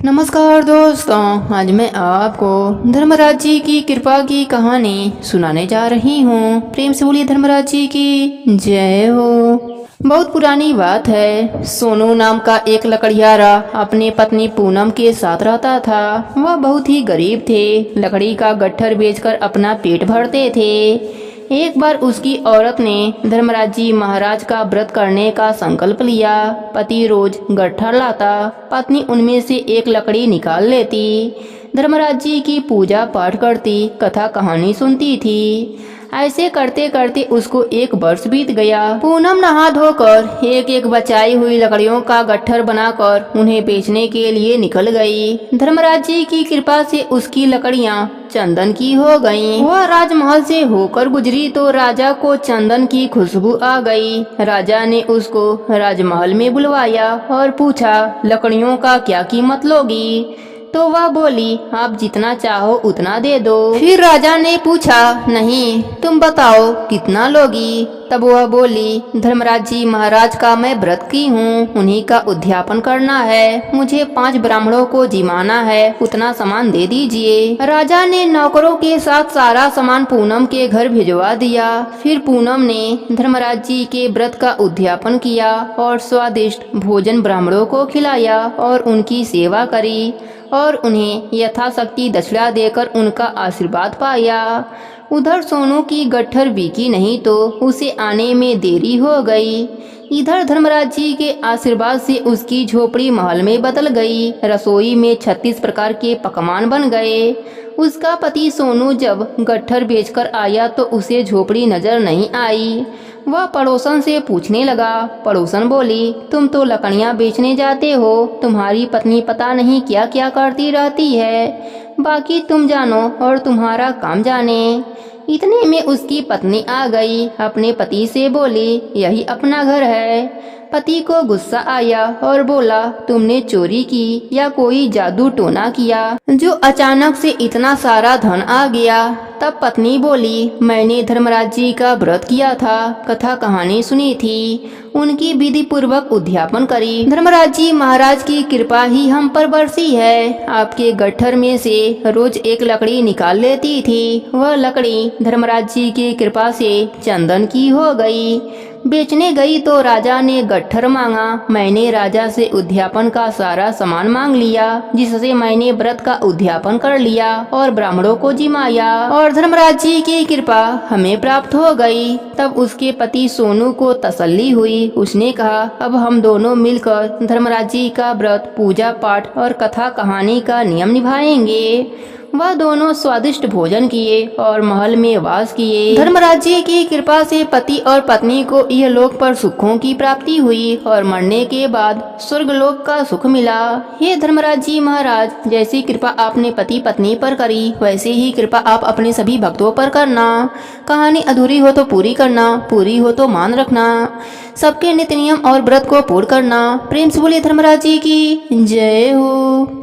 नमस्कार दोस्तों, आज मैं आपको धर्मराज जी की कृपा की कहानी सुनाने जा रही हूँ। प्रेम से बोलिए धर्मराज जी की जय हो। बहुत पुरानी बात है। सोनू नाम का एक लकड़ियारा अपनी पत्नी पूनम के साथ रहता था। वह बहुत ही गरीब थे, लकड़ी का गट्ठर बेचकर अपना पेट भरते थे। एक बार उसकी औरत ने धर्मराज जी महाराज का व्रत करने का संकल्प लिया। पति रोज गट्ठर लाता, पत्नी उनमें से एक लकड़ी निकाल लेती। धर्मराज जी की पूजा पाठ करती, कथा कहानी सुनती थी। ऐसे करते करते उसको एक वर्ष बीत गया। पूनम नहा धोकर एक एक बचाई हुई लकड़ियों का गट्ठर बनाकर उन्हें बेचने के लिए निकल गई। धर्मराज जी की कृपा से उसकी लकड़ियां चंदन की हो गईं। वह राजमहल से होकर गुजरी तो राजा को चंदन की खुशबू आ गई। राजा ने उसको राजमहल में बुलवाया और पूछा, लकड़ियों का क्या कीमत लोगी? तो वह बोली, आप जितना चाहो उतना दे दो। फिर राजा ने पूछा, नहीं तुम बताओ कितना लोगी? तब वह बोली, धर्मराज जी महाराज का मैं व्रत की हूँ, उन्हीं का उद्यापन करना है, मुझे 5 ब्राह्मणों को जिमाना है, उतना सामान दे दीजिए। राजा ने नौकरों के साथ सारा सामान पूनम के घर भिजवा दिया। फिर पूनम ने धर्मराज जी के व्रत का उद्यापन किया और स्वादिष्ट भोजन ब्राह्मणों को खिलाया और उनकी सेवा करी और उन्हें यथाशक्ति दक्षिणा देकर उनका आशीर्वाद पाया। उधर सोनू की गट्ठर बिकी नहीं तो उसे आने में देरी हो गई। इधर धर्मराज जी के आशीर्वाद से उसकी झोपड़ी महल में बदल गई। रसोई में 36 प्रकार के पकवान बन गए। उसका पति सोनू जब गट्ठर बेचकर आया तो उसे झोपड़ी नजर नहीं आई। वह पड़ोसन से पूछने लगा। पड़ोसन बोली, तुम तो लकड़ियां बेचने जाते हो, तुम्हारी पत्नी पता नहीं क्या क्या करती रहती है, बाकी तुम जानो और तुम्हारा काम जाने। इतने में उसकी पत्नी आ गई। अपने पति से बोली, यही अपना घर है। पति को गुस्सा आया और बोला, तुमने चोरी की या कोई जादू टोना किया जो अचानक से इतना सारा धन आ गया? तब पत्नी बोली, मैंने धर्मराज जी का व्रत किया था, कथा कहानी सुनी थी, उनकी विधि पूर्वक उद्यापन करी। धर्मराज जी महाराज की कृपा ही हम पर बरसी है। आपके गट्ठर में से रोज एक लकड़ी निकाल लेती थी। वह लकड़ी धर्मराज जी की कृपा से चंदन की हो गई। बेचने गई तो राजा ने गट्ठर मांगा। मैंने राजा से उद्यापन का सारा सामान मांग लिया, जिससे मैंने व्रत का उद्यापन कर लिया और ब्राह्मणों को जिमाया और धर्मराज जी की कृपा हमें प्राप्त हो गई। तब उसके पति सोनू को तसल्ली हुई। उसने कहा, अब हम दोनों मिलकर धर्मराज जी का व्रत, पूजा पाठ और कथा कहानी का नियम निभाएंगे। वह दोनों स्वादिष्ट भोजन किए और महल में वास किए। धर्मराज जी की कृपा से पति और पत्नी को यह लोक पर सुखों की प्राप्ति हुई और मरने के बाद स्वर्ग लोक का सुख मिला। हे धर्मराज जी महाराज, जैसी कृपा आपने पति पत्नी पर करी, वैसे ही कृपा आप अपने सभी भक्तों पर करना। कहानी अधूरी हो तो पूरी करना, पूरी हो तो मान रखना। सबके नित्य नियम और व्रत को पूर्ण करना। प्रेम से बोलिए धर्मराज जी की जय हो।